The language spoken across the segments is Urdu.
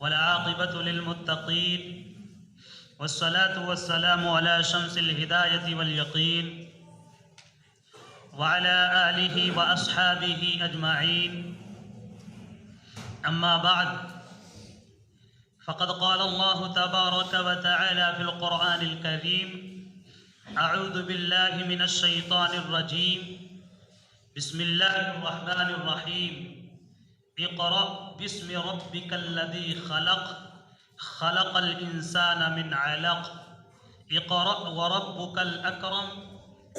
والعاقبة للمتقين والصلاة والسلام على شمس الهداية واليقين وعلى آله وأصحابه أجمعين. أما بعد، فقد قال الله تبارك وتعالى في القرآن الكريم: أعوذ بالله من الشيطان الرجيم، بسم الله الرحمن الرحيم، اقرأ باسم ربك الذي خلق، خلق الإنسان من علق، اقرأ وربك الأكرم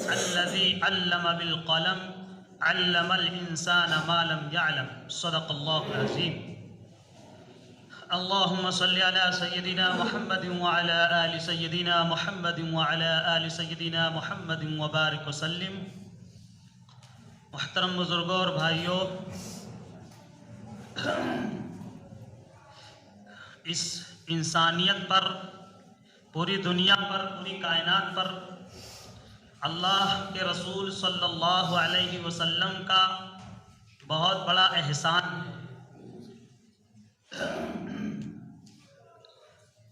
الذي علم بالقلم، علم الإنسان ما لم يعلم. صدق الله العظيم. اللهم صل على سيدنا محمد وعلى آل سيدنا محمد وعلى آل سيدنا محمد وبارک وسلم. محترم بزرگوں اور بھائیوں، اس انسانیت پر، پوری دنیا پر، پوری کائنات پر اللہ کے رسول صلی اللہ علیہ وسلم کا بہت بڑا احسان ہے.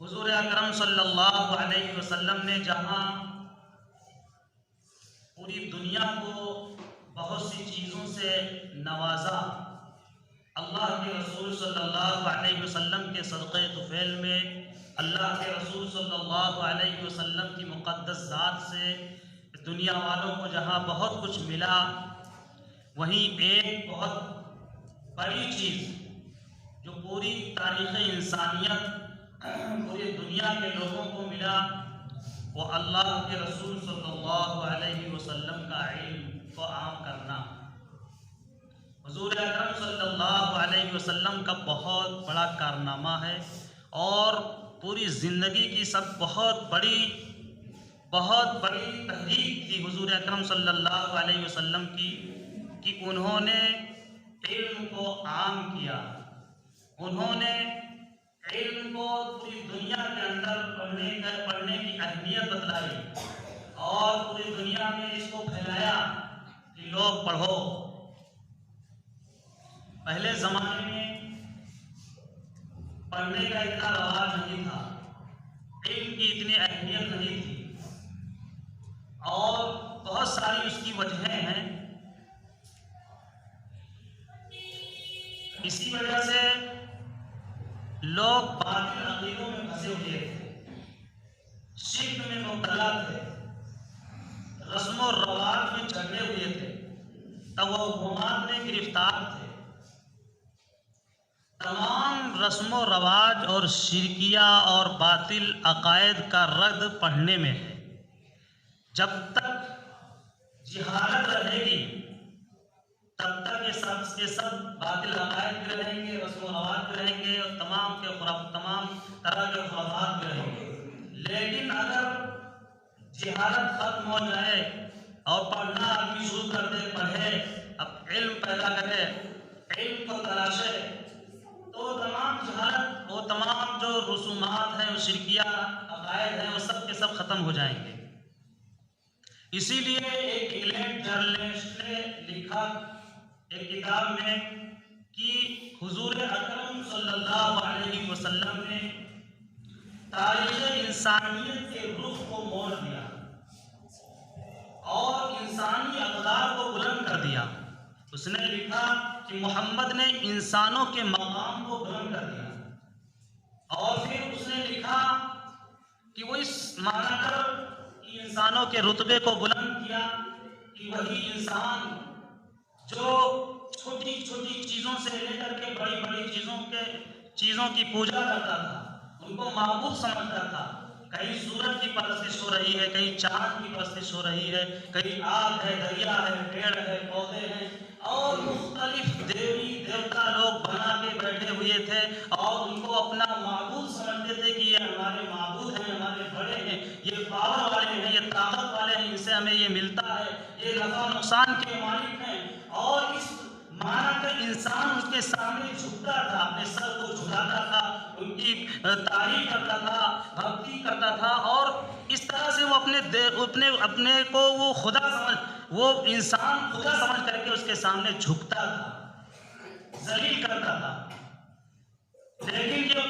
حضور اکرم صلی اللہ علیہ وسلم نے جہاں پوری دنیا کو بہت سی چیزوں سے نوازا، اللہ کے رسول صلی اللہ علیہ وسلم کے صدقہ طفیل میں اللہ کے رسول صلی اللہ علیہ وسلم کی مقدس ذات سے دنیا والوں کو جہاں بہت کچھ ملا، وہیں ایک بہت بڑی چیز جو پوری تاریخ انسانیت، پوری دنیا کے لوگوں کو ملا، وہ اللہ کے رسول صلی اللہ علیہ وسلم کا علم کو عام کرنا. حضور اکرم صلی اللہ علیہ وسلم کا بہت بڑا کارنامہ ہے اور پوری زندگی کی بہت بڑی تحریک تھی حضور اکرم صلی اللہ علیہ وسلم کی کہ انہوں نے علم کو عام کیا. انہوں نے علم کو پوری دنیا کے اندر پڑھنے کی اہمیت بتلائی اور پوری دنیا میں اس کو پھیلایا کہ لوگ پڑھو. پہلے زمانے میں پڑھنے کا اتنا رواج نہیں تھا، علم کی اتنی اہمیت نہیں تھی اور بہت ساری اس کی وجہیں ہیں. اسی وجہ سے لوگ باطل عقیدوں میں پھنسے ہوئے تھے، شرک میں مبتلا تھے، رسم و رواج میں چڑھے ہوئے تھے، توہمات میں گرفتار تھے. تمام رسم و رواج اور شرکیہ اور باطل عقائد کا رد پڑھنے میں ہے. جب تک جہالت رہے گی تب تک یہ سب باطل عقائد بھی رہیں گے، رسم و رواج بھی رہیں گے اور تمام طرح کے خرافات بھی رہیں گے. لیکن اگر جہالت ختم ہو جائے اور پڑھنا آدمی شروع کر دے، پڑھے، اب علم پیدا کرے، علم کو تلاشے، تو تمام جہالت، وہ تمام جو رسومات ہیں، وہ شرکیہ عقائد ہیں، وہ سب کے سب ختم ہو جائیں گے. اسی لیے ایک انگلینڈ جرنلسٹ نے لکھا ایک کتاب میں کہ حضور اکرم صلی اللہ علیہ وسلم نے تاریخ انسانیت کے رخ کو موڑ دیا اور انسانی اقدار کو بلند کر دیا. اس نے لکھا کہ محمد نے انسانوں کے مقام کو بلند کر دیا اور پھر اس نے لکھا کہ وہ اس معنی کر انسانوں کے رتبے کو بلند کیا کہ وہی انسان جو چھوٹی چھوٹی چیزوں سے لے کر کے بڑی بڑی چیزوں کی پوجا کرتا تھا، ان کو معبود سمجھتا تھا. کہیں سورج کی پرستش ہو رہی ہے، کہیں چاند کی پرستش ہو رہی ہے، کہیں آگ ہے، دریا ہے، پیڑ ہے، پودے ہیں اور مختلف دیوی دیوتا لوگ بنا کے بیٹھے ہوئے تھے اور ان کو اپنا معبود سمجھتے تھے کہ یہ ہمارے معبود ہیں، ہمارے بڑے ہیں، یہ پاور والے ہیں، یہ طاقت والے ہیں، ان سے ہمیں یہ ملتا ہے، یہ نفع نقصان کے مالک ہیں. اور اس مانا کہ انسان اس کے سامنے جھکتا تھا، اپنے سر کو جھکاتا تھا، ان کی تعریف کرتا تھا، بھکتی کرتا تھا اور اس طرح سے وہ اپنے کو وہ خدا سمجھ، وہ انسان خدا سمجھ کر کے اس کے سامنے جھکتا تھا، ذلیل کرتا تھا. لیکن یہ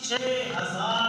6000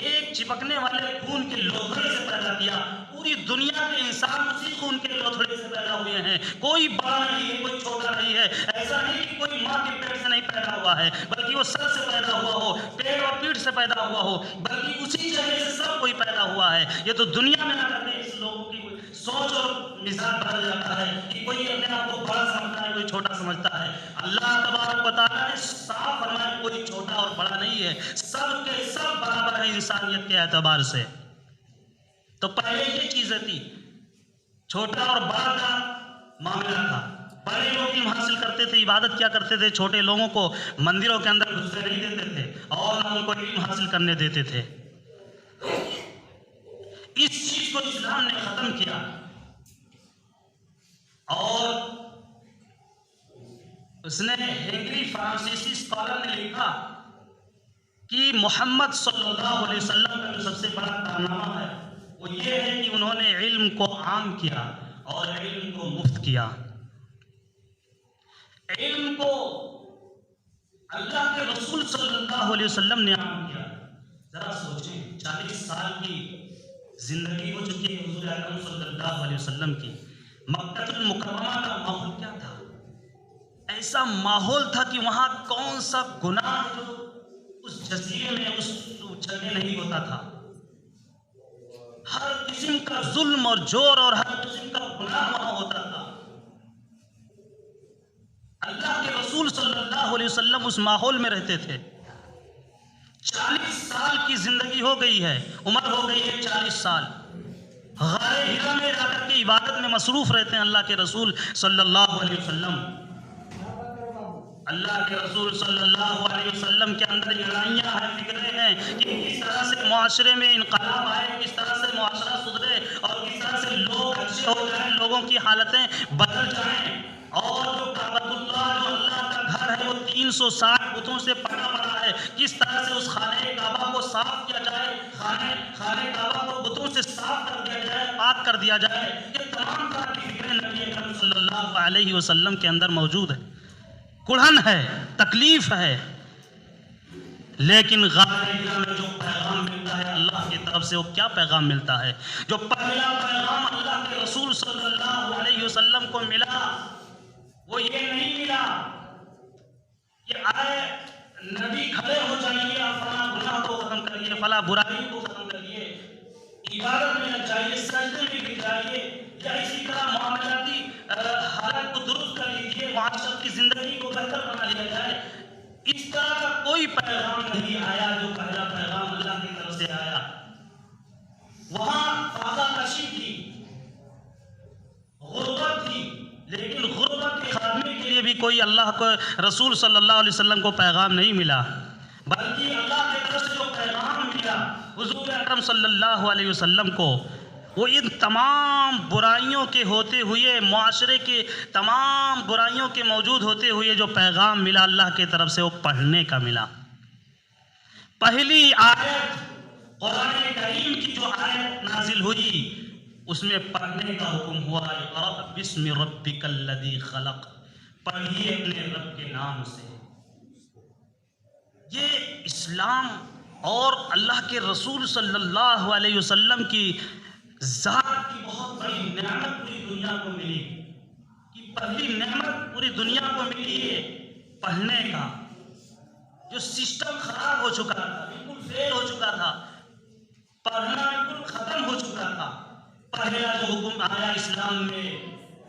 ایک چپکنے والے خون کے لوتھڑے سے پیدا کیا، پوری دنیا کے انسان اسی خون کے لوتھڑے سے پیدا ہوئے ہیں، کوئی بڑا نہیں ہے، کوئی چھوٹا نہیں ہے، ایسا نہیں کہ کوئی ماں کے پیٹ سے نہیں پیدا ہوا ہے، بلکہ وہ سر سے پیدا ہوا ہو، پیٹ اور پیٹھ سے پیدا ہوا ہو، بلکہ اسی جگہ سے سب کوئی پیدا ہوا ہے۔ یہ تو دنیا میں آ کر کے اس لوگوں کی سوچ اور مزاج بدل جاتا ہے کہ کوئی اپنے آپ کو بڑا سمجھتا ہے، کوئی چھوٹا سمجھتا ہے۔ اللہ تبارک و تعالیٰ نے صاف فرمایا کوئی چھوٹا اور بڑا نہیں ہے، سب کے سب برابر ہیں انسانیت کے اعتبار سے۔ تو پہلے یہ چیزیں تھی، چھوٹا اور بڑا کا معاملہ تھا۔ بڑے لوگ علم حاصل کرتے تھے، عبادت کیا کرتے تھے، چھوٹے لوگوں کو مندروں کے اندر گھسنے نہیں دیتے تھے اور نہ ان کو علم حاصل کرنے دیتے تھے۔ اس چیز کو اسلام نے ختم کیا، اور اس نے ہنگری فرانسیسی اسکالر نے لکھا کہ محمد صلی اللہ علیہ وسلم کا جو سب سے بڑا کارنامہ ہے وہ یہ ہے کہ انہوں نے علم کو عام کیا اور علم کو مفت کیا۔ علم کو اللہ کے رسول صلی اللہ علیہ وسلم نے عام کیا۔ ذرا سوچیں، 40 سال کی زندگی ہو چکی ہے حضور اکرم صلی اللہ علیہ وسلم کی۔ مکہ المکرمہ کا ماحول کیا تھا؟ ایسا ماحول تھا کہ وہاں کون سا گناہ جو اس جزیرے میں اس جگہ نہیں ہوتا تھا۔ ہر قسم کا ظلم اور جور اور ہر قسم کا گناہ وہاں ہوتا تھا۔ اللہ کے رسول صلی اللہ علیہ وسلم اس ماحول میں رہتے تھے۔ 40 سال کی زندگی ہو گئی ہے، عمر ہو گئی ہے 40 سال۔ غار حرا میں جا کر کے عبادت میں مصروف رہتے ہیں اللہ کے رسول صلی اللہ علیہ وسلم۔ اللہ کے رسول صلی اللہ علیہ وسلم کے اندر لڑائیاں ہیں، فکریں ہیں کہ کس طرح سے معاشرے میں انقلاب آئے، کس طرح سے معاشرہ سدھرے اور کس طرح سے لوگ اچھے ہو جائیں، لوگوں کی حالتیں بدل جائیں۔ اور جو کعبۃ اللہ، جو اللہ کا گھر ہے، وہ 360 بتوں سے پڑا پڑا ہے، کس طرح سے اس خانہ کعبہ کو صاف کیا جائے، خانہ کعبہ کو بتوں سے صاف کر دیا جائے، پاک کر دیا جائے، یہ تمام طرح کی فکریں نبی اکرم صلی اللہ علیہ وسلم کے اندر موجود ہے۔ کڑھن ہے، تکلیف ہے، لیکن غار حرا میں جو پیغام ملتا ہے اللہ کی طرف سے، وہ کیا پیغام ملتا ہے؟ جو پہلا پیغام اللہ کے رسول صلی اللہ علیہ وسلم کو ملا وہ یہ نہیں ملا کہ آئے نبی کھڑے ہو جائیے اور فلاں گناہ کو ختم کریے، فلاں برائی کو ختم کریے، عبادت میں لگ جائیے، سجدے میں گر جائیے، یا اسی طرح معاملاتی حالت کو درست کر لیجیے، معاشرت کی زندگی کو بہتر بنا لیا جائے۔ اس طرح کا کوئی پیغام نہیں آیا جو پہلا پیغام اللہ کی طرف سے آیا۔ وہاں فاقہ کشی تھی، غربت تھی، لیکن غربت کے خاتمے کے لیے بھی کوئی اللہ کو رسول صلی اللہ علیہ وسلم کو پیغام نہیں ملا، بلکہ اللہ کی طرف سے جو پیغام ملا حضور اکرم صلی اللہ علیہ وسلم کو، وہ ان تمام برائیوں کے ہوتے ہوئے، معاشرے کے تمام برائیوں کے موجود ہوتے ہوئے جو پیغام ملا اللہ کی طرف سے، وہ پڑھنے کا ملا۔ پہلی آیت قرآن کریم کی جو آیت نازل ہوئی اس میں پڑھنے کا حکم ہوا، اقرأ بسم ربک الذی خلق، پڑھیے اپنے رب کے نام سے۔ یہ اسلام اور اللہ کے رسول صلی اللہ علیہ وسلم کی ذات کی بہت بڑی نعمت پوری دنیا کو ملی، کہ پہلی نعمت پوری دنیا کو ملی ہے پڑھنے کا۔ جو سسٹم خراب ہو چکا تھا، بالکل فیل ہو چکا تھا، پڑھنا بالکل ختم ہو چکا تھا، پہلا جو حکم آیا اسلام میں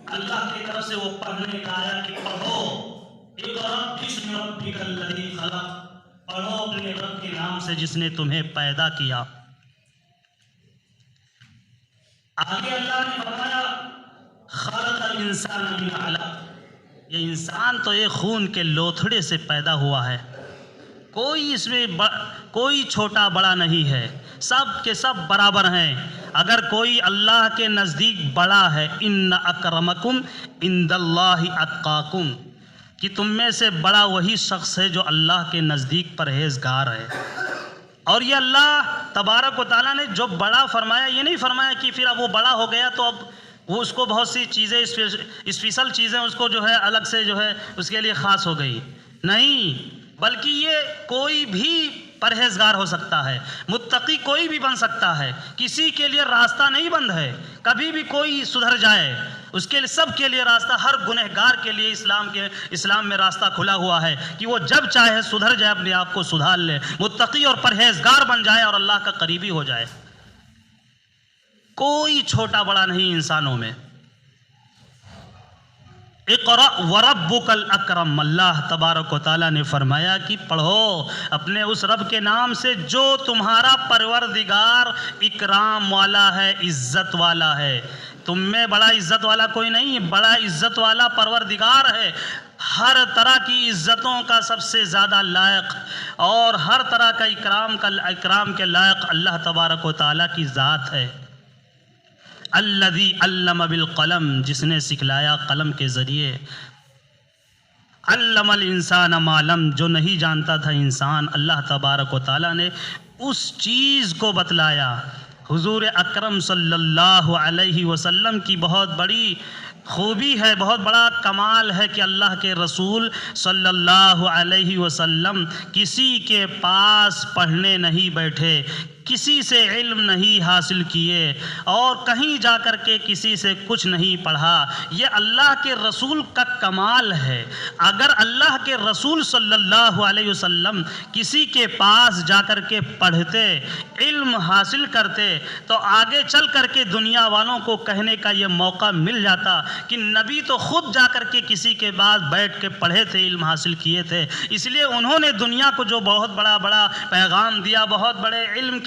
اللہ کی طرف سے وہ پڑھنے کا آیا کہ پڑھو، اقرأ بسم ربک الذی خلق، پڑھو اپنے رب کے نام سے جس نے تمہیں پیدا کیا۔ آگے اللہ نے فرمایا خلق الانسان من علق، یہ انسان تو ایک خون کے لوتھڑے سے پیدا ہوا ہے، کوئی اس میں کوئی چھوٹا بڑا نہیں ہے، سب کے سب برابر ہیں۔ اگر کوئی اللہ کے نزدیک بڑا ہے، ان اکرمکم عند اللہ اتقاکم، کہ تم میں سے بڑا وہی شخص ہے جو اللہ کے نزدیک پرہیزگار ہے۔ اور یہ اللہ تبارک و تعالیٰ نے جو بڑا فرمایا، یہ نہیں فرمایا کہ پھر اب وہ بڑا ہو گیا تو اب وہ اس کو بہت سی چیزیں اسپیشل چیزیں اس کو جو ہے الگ سے جو ہے اس کے لیے خاص ہو گئی، نہیں، بلکہ یہ کوئی بھی پرہیزگار ہو سکتا ہے، متقی کوئی بھی بن سکتا ہے، کسی کے لیے راستہ نہیں بند ہے کبھی بھی کوئی سدھر جائے، اس کے لیے سب کے لیے راستہ، ہر گنہگار کے لیے اسلام میں راستہ کھلا ہوا ہے کہ وہ جب چاہے سدھر جائے، اپنے آپ کو سدھار لے، متقی اور پرہیزگار بن جائے اور اللہ کا قریبی ہو جائے۔ کوئی چھوٹا بڑا نہیں انسانوں میں۔ اقرأ وربک الاکرم، اللہ تبارک و تعالیٰ نے فرمایا کہ پڑھو اپنے اس رب کے نام سے جو تمہارا پروردگار اکرام والا ہے، عزت والا ہے۔ تم میں بڑا عزت والا کوئی نہیں ہے، بڑا عزت والا پروردگار ہے۔ ہر طرح کی عزتوں کا سب سے زیادہ لائق اور ہر طرح کا اکرام کے لائق اللہ تبارک و تعالیٰ کی ذات ہے۔ الذی علم بالقلم، جس نے سکھلایا قلم کے ذریعے۔ علم الانسان ما لم، جو نہیں جانتا تھا انسان، اللہ تبارک و تعالیٰ نے اس چیز کو بتلایا۔ حضور اکرم صلی اللہ علیہ وسلم کی بہت بڑی خوبی ہے، بہت بڑا کمال ہے کہ اللہ کے رسول صلی اللہ علیہ وسلم کسی کے پاس پڑھنے نہیں بیٹھے، کسی سے علم نہیں حاصل کیے اور کہیں جا کر کے کسی سے کچھ نہیں پڑھا۔ یہ اللہ کے رسول کا کمال ہے۔ اگر اللہ کے رسول صلی اللہ علیہ وسلم کسی کے پاس جا کر کے پڑھتے، علم حاصل کرتے، تو آگے چل کر کے دنیا والوں کو کہنے کا یہ موقع مل جاتا کہ نبی تو خود جا کر کے کسی کے پاس بیٹھ کے پڑھے تھے، علم حاصل کیے تھے، اس لیے انہوں نے دنیا کو جو بہت بڑا پیغام دیا، بہت بڑے علم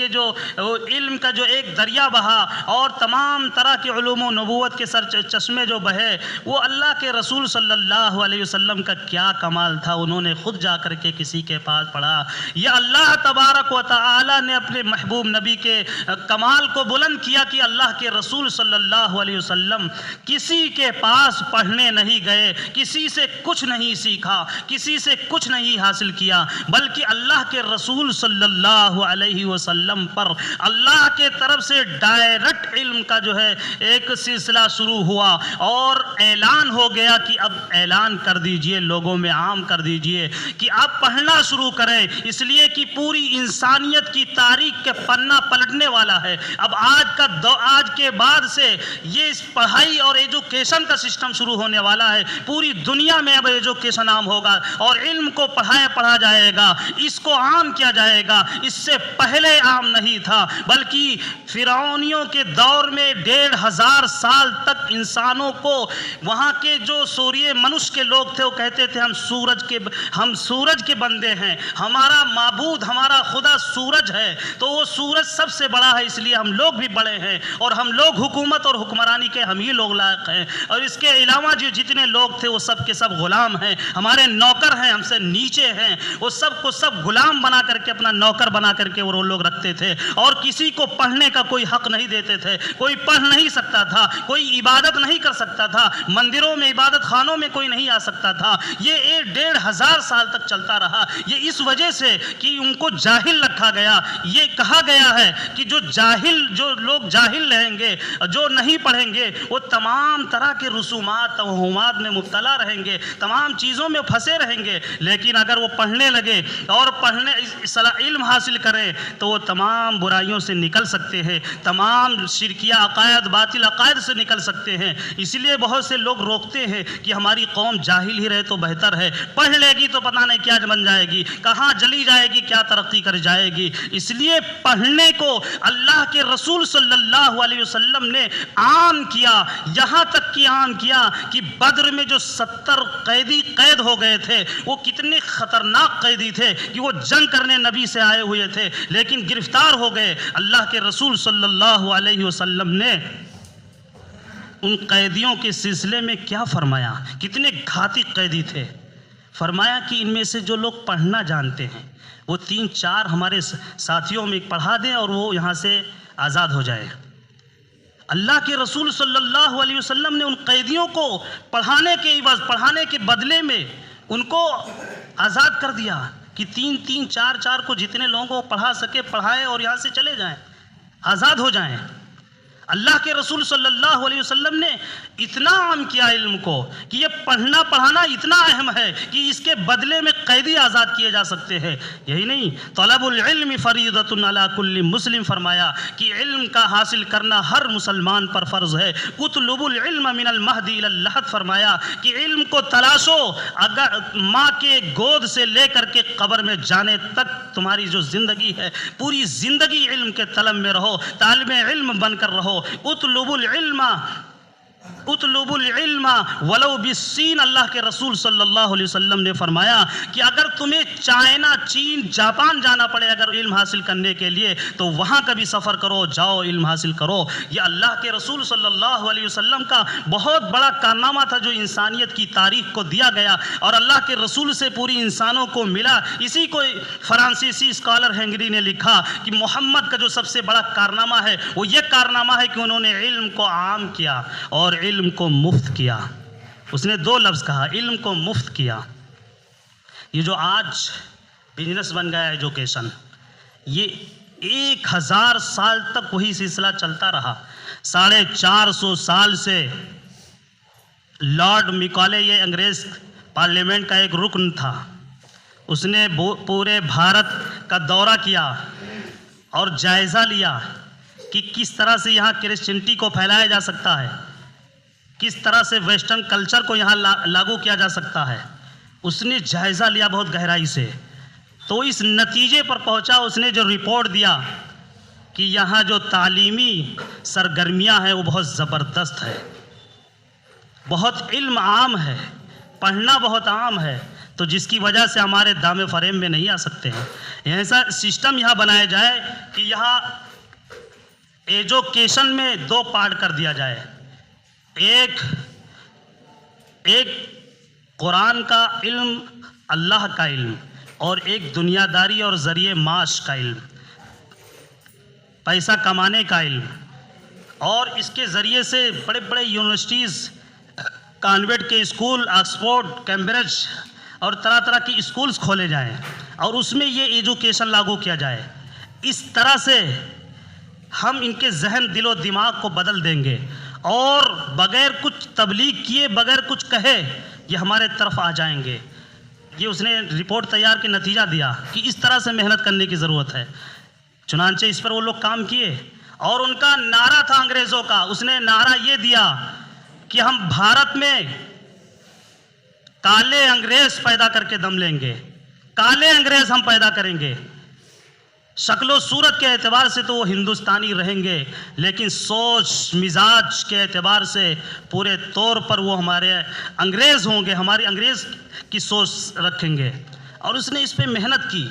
کا جو ایک دریا بہا اور تمام طرح کے علوم و نبوت کے سر چشمے جو بہے، وہ اللہ کے رسول صلی اللہ علیہ وسلم کا کیا کمال تھا، انہوں نے خود جا کر کے کسی کے پاس پڑھا۔ یہ اللہ تبارک و تعالی نے اپنے محبوب نبی کے کمال کو بلند کیا کہ اللہ کے رسول صلی اللہ علیہ وسلم کسی کے پاس پڑھنے نہیں گئے، کسی سے کچھ نہیں سیکھا، کسی سے کچھ نہیں حاصل کیا، بلکہ اللہ کے رسول صلی اللہ علیہ وسلم پر اللہ کے طرف سے ڈائریکٹ علم کا جو ہے ایک سلسلہ شروع ہوا اور اعلان ہو گیا کہ اب اعلان کر دیجئے، لوگوں میں عام کر دیجئے کہ آپ پڑھنا شروع کریں، اس لیے کہ پوری انسانیت کی تاریخ کے پنہ پلٹنے والا ہے۔ اب آج کے بعد سے یہ اس پڑھائی اور ایجوکیشن کا سسٹم شروع ہونے والا ہے، پوری دنیا میں اب ایجوکیشن عام ہوگا اور علم کو پڑھا جائے گا، اس کو عام کیا جائے گا۔ اس سے پہلے عام نہیں تھا، بلکہ فرعونیوں کے دور میں 1500 سال تک انسانوں کو وہاں کے جو سوریہ منش کے لوگ تھے وہ کہتے تھے ہم سورج کے بندے ہیں، ہمارا معبود، ہمارا خدا سورج ہے، تو وہ سورج سب سے بڑا ہے، اس لیے ہم لوگ بھی بڑے ہیں اور ہم لوگ حکومت اور حکمرانی کے ہم ہی لوگ لائق ہیں، اور اس کے علاوہ جو جتنے لوگ تھے وہ سب کے سب غلام ہیں، ہمارے نوکر ہیں، ہم سے نیچے ہیں، وہ سب کو سب غلام بنا کر کے اپنا نوکر بنا کر کے وہ لوگ رکھتے تھے اور کسی کو پڑھنے کا کوئی حق نہیں دیتے تھے، کوئی پڑھ نہیں سکتا تھا، کوئی عبادت نہیں کر سکتا تھا، مندروں میں عبادت خانوں میں کوئی نہیں آ سکتا تھا۔ یہ 1500 سال تک چلتا رہا، یہ اس وجہ سے کہ ان کو جاہل رکھا گیا۔ یہ کہا گیا ہے کہ جو لوگ جاہل رہیں گے، جو نہیں پڑھیں گے، وہ تمام طرح کے رسومات توہمات میں مبتلا رہیں گے، تمام چیزوں میں پھنسے رہیں گے، لیکن اگر وہ پڑھنے لگے اور علم حاصل کریں تو وہ تمام برائیوں سے نکل سکتے ہیں، تمام شرکیہ عقائد، باطل عقائد سے نکل سکتے ہیں۔ اس لیے بہت سے لوگ روکتے ہیں کہ ہماری قوم جاہل ہی رہے تو بہتر ہے، پڑھ لے گی تو پتہ نہیں کیا بن جائے گی، کہاں چلی جائے گی، کیا ترقی کر جائے گی۔ اس لیے پڑھنے کو اللہ کے رسول صلی اللہ علیہ وسلم نے عام کیا، یہاں تک کہ عام کیا کہ بدر میں جو 70 قیدی قید ہو گئے تھے، وہ کتنے خطرناک قیدی تھے کہ وہ جنگ کرنے نبی سے آئے ہوئے تھے لیکن گرفتار ہو گئے۔ اللہ کے رسول صلی اللہ علیہ وسلم نے ان قیدیوں کے سلسلے میں کیا فرمایا؟ کتنے گھاتی قیدی تھے۔ فرمایا کہ ان میں سے جو لوگ پڑھنا جانتے ہیں وہ 3-4 ہمارے ساتھیوں میں پڑھا دیں اور وہ یہاں سے آزاد ہو جائے۔ اللہ کے رسول صلی اللہ علیہ وسلم نے ان قیدیوں کو پڑھانے کے بدلے میں ان کو آزاد کر دیا کہ 3-3 4-4 کو جتنے لوگوں کو پڑھا سکے پڑھائے اور یہاں سے چلے جائیں، آزاد ہو جائیں۔ اللہ کے رسول صلی اللہ علیہ وسلم نے اتنا عام کیا علم کو کہ یہ پڑھنا پڑھانا اتنا اہم ہے کہ اس کے بدلے میں قیدی آزاد کیے جا سکتے ہیں۔ یہی نہیں، طلب العلم فریضۃ علی کل مسلم فرمایا کہ علم کا حاصل کرنا ہر مسلمان پر فرض ہے۔ اطلب العلم من المہد الی اللحد فرمایا کہ علم کو تلاشو، اگر ماں کے گود سے لے کر کے قبر میں جانے تک تمہاری جو زندگی ہے پوری زندگی علم کے طلب میں رہو، طالب علم بن کر رہو۔ اطلب العلم ولو بالصین، اللہ کے رسول صلی اللہ علیہ وسلم نے فرمایا کہ اگر تمہیں چائنا، چین، جاپان جانا پڑے اگر علم حاصل کرنے کے لیے تو وہاں کا بھی سفر کرو، جاؤ علم حاصل کرو۔ یہ اللہ کے رسول صلی اللہ علیہ وسلم کا بہت بڑا کارنامہ تھا جو انسانیت کی تاریخ کو دیا گیا اور اللہ کے رسول سے پوری انسانوں کو ملا۔ اسی کو فرانسیسی اسکالر ہینگری نے لکھا کہ محمد کا جو سب سے بڑا کارنامہ ہے وہ یہ کارنامہ ہے کہ انہوں نے علم کو عام کیا اور علم کو مفت کیا۔ اس نے دو لفظ کہا، علم کو مفت کیا۔ یہ جو آج بزنس بن گیا ایجوکیشن، یہ 1000 سال تک وہی سلسلہ چلتا رہا۔ 450 سال سے لارڈ میکالے، یہ انگریز پارلیمنٹ کا ایک رکن تھا، اس نے پورے بھارت کا دورہ کیا اور جائزہ لیا کہ کس طرح سے یہاں کرسچینٹی کو پھیلایا جا سکتا ہے، کس طرح سے ویسٹرن کلچر کو یہاں لاگو کیا جا سکتا ہے۔ اس نے جائزہ لیا بہت گہرائی سے، تو اس نتیجے پر پہنچا، اس نے جو رپورٹ دیا کہ یہاں جو تعلیمی سرگرمیاں ہیں وہ بہت زبردست ہے، بہت علم عام ہے، پڑھنا بہت عام ہے، تو جس کی وجہ سے ہمارے دام فریم میں نہیں آ سکتے ہیں۔ ایسا سسٹم یہاں بنایا جائے کہ یہاں ایجوکیشن میں 2 پارٹ کر دیا جائے، ایک قرآن کا علم، اللہ کا علم، اور ایک دنیا داری اور ذریعہ معاش کا علم، پیسہ کمانے کا علم، اور اس کے ذریعے سے بڑے بڑے یونیورسٹیز، کانوینٹ کے اسکول، آکسفورڈ، کیمبرج اور طرح طرح کی اسکولز کھولے جائیں اور اس میں یہ ایجوکیشن لاگو کیا جائے۔ اس طرح سے ہم ان کے ذہن، دل و دماغ کو بدل دیں گے اور بغیر کچھ تبلیغ کیے، بغیر کچھ کہے یہ ہمارے طرف آ جائیں گے۔ یہ اس نے رپورٹ تیار کے نتیجہ دیا کہ اس طرح سے محنت کرنے کی ضرورت ہے۔ چنانچہ اس پر وہ لوگ کام کیے اور ان کا نعرہ تھا انگریزوں کا، اس نے نعرہ یہ دیا کہ ہم بھارت میں کالے انگریز پیدا کر کے دم لیں گے، کالے انگریز ہم پیدا کریں گے۔ شکل و صورت کے اعتبار سے تو وہ ہندوستانی رہیں گے، لیکن سوچ مزاج کے اعتبار سے پورے طور پر وہ ہمارے انگریز ہوں گے، ہماری انگریز کی سوچ رکھیں گے۔ اور اس نے اس پہ محنت کی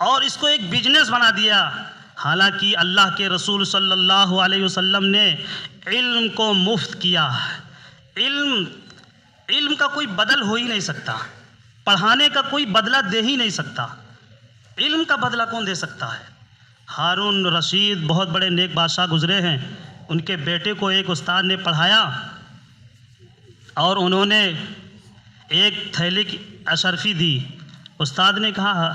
اور اس کو ایک بزنس بنا دیا۔ حالانکہ اللہ کے رسول صلی اللہ علیہ وسلم نے علم کو مفت کیا۔ علم کا کوئی بدل ہو ہی نہیں سکتا، پڑھانے کا کوئی بدلہ دے ہی نہیں سکتا۔ علم کا بدلہ کون دے سکتا ہے؟ ہارون رشید بہت بڑے نیک بادشاہ گزرے ہیں، ان کے بیٹے کو ایک استاد نے پڑھایا اور انہوں نے ایک تھیلی کی اشرفی دی۔ استاد نے کہا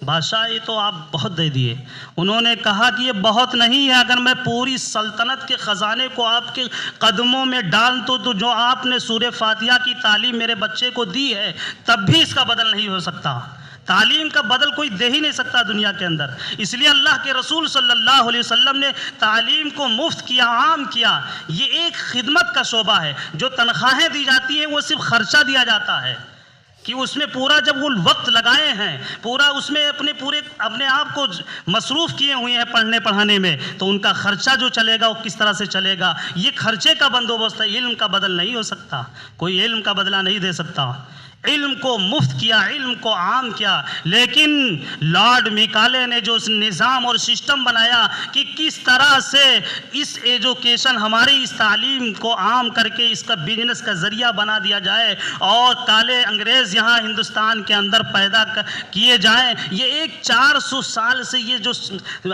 بادشاہ یہ تو آپ بہت دے دیے۔ انہوں نے کہا کہ یہ بہت نہیں ہے، اگر میں پوری سلطنت کے خزانے کو آپ کے قدموں میں ڈال تو جو آپ نے سورہ فاتحہ کی تعلیم میرے بچے کو دی ہے تب بھی اس کا بدل نہیں ہو سکتا۔ تعلیم کا بدل کوئی دے ہی نہیں سکتا دنیا کے اندر۔ اس لیے اللہ کے رسول صلی اللہ علیہ وسلم نے تعلیم کو مفت کیا، عام کیا۔ یہ ایک خدمت کا شعبہ ہے۔ جو تنخواہیں دی جاتی ہیں وہ صرف خرچہ دیا جاتا ہے کہ اس میں پورا جب وہ وقت لگائے ہیں، پورا اس میں اپنے آپ کو مصروف کیے ہوئے ہیں پڑھنے پڑھانے میں، تو ان کا خرچہ جو چلے گا وہ کس طرح سے چلے گا، یہ خرچے کا بندوبست ہے۔ علم کا بدل نہیں ہو سکتا، کوئی علم کا بدلہ نہیں دے سکتا۔ علم کو مفت کیا، علم کو عام کیا، لیکن لارڈ میکالے نے جو اس نظام اور سسٹم بنایا کہ کس طرح سے اس ایجوکیشن، ہماری اس تعلیم کو عام کر کے اس کا بزنس کا ذریعہ بنا دیا جائے اور کالے انگریز یہاں ہندوستان کے اندر پیدا کیے جائیں، یہ 400 سال سے یہ جو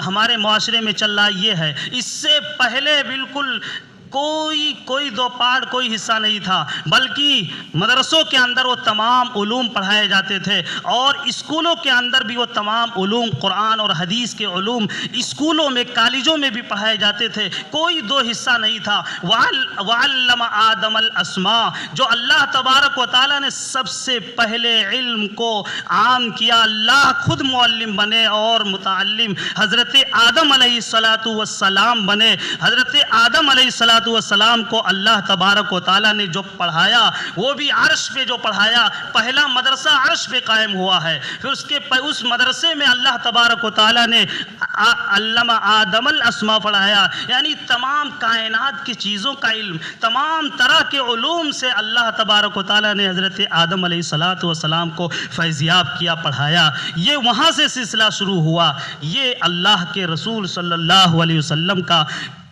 ہمارے معاشرے میں چل رہا ہے یہ ہے۔ اس سے پہلے بالکل کوئی دو پہاڑ کوئی حصہ نہیں تھا، بلکہ مدرسوں کے اندر وہ تمام علوم پڑھائے جاتے تھے، اور اسکولوں کے اندر بھی وہ تمام علوم قرآن اور حدیث کے علوم اسکولوں میں کالجوں میں بھی پڑھائے جاتے تھے، کوئی دو حصہ نہیں تھا۔ وعلم آدم الاسماء، جو اللہ تبارک و تعالیٰ نے سب سے پہلے علم کو عام کیا، اللہ خود معلم بنے اور متعلم حضرت آدم علیہ السلام بنے۔ حضرت آدم علیہ السلام کو اللہ تبارک و تعالیٰ نے جو پڑھایا وہ بھی عرش پہ جو پڑھایا، پہلا مدرسہ عرش پہ قائم ہوا ہے، پھر اس مدرسے میں اللہ تبارک و تعالیٰ نے علم آدم الاسماء پڑھایا، یعنی تمام کائنات کی چیزوں کا علم، تمام طرح کے علوم سے اللہ تبارک و تعالیٰ نے حضرت آدم علیہ السلام کو فیضیاب کیا، پڑھایا۔ یہ وہاں سے سلسلہ شروع ہوا۔ یہ اللہ کے رسول صلی اللہ علیہ وسلم کا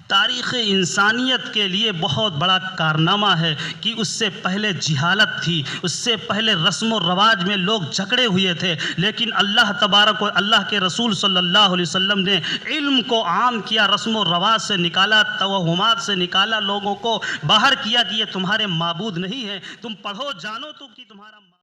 تاریخ انسانیت کے لیے بہت بڑا کارنامہ ہے کہ اس سے پہلے جہالت تھی، اس سے پہلے رسم و رواج میں لوگ جھگڑے ہوئے تھے، لیکن اللہ کے رسول صلی اللہ علیہ وسلم نے علم کو عام کیا، رسم و رواج سے نکالا، توہمات سے نکالا، لوگوں کو باہر کیا کہ یہ تمہارے معبود نہیں ہیں، تم پڑھو جانو تو کہ تمہارا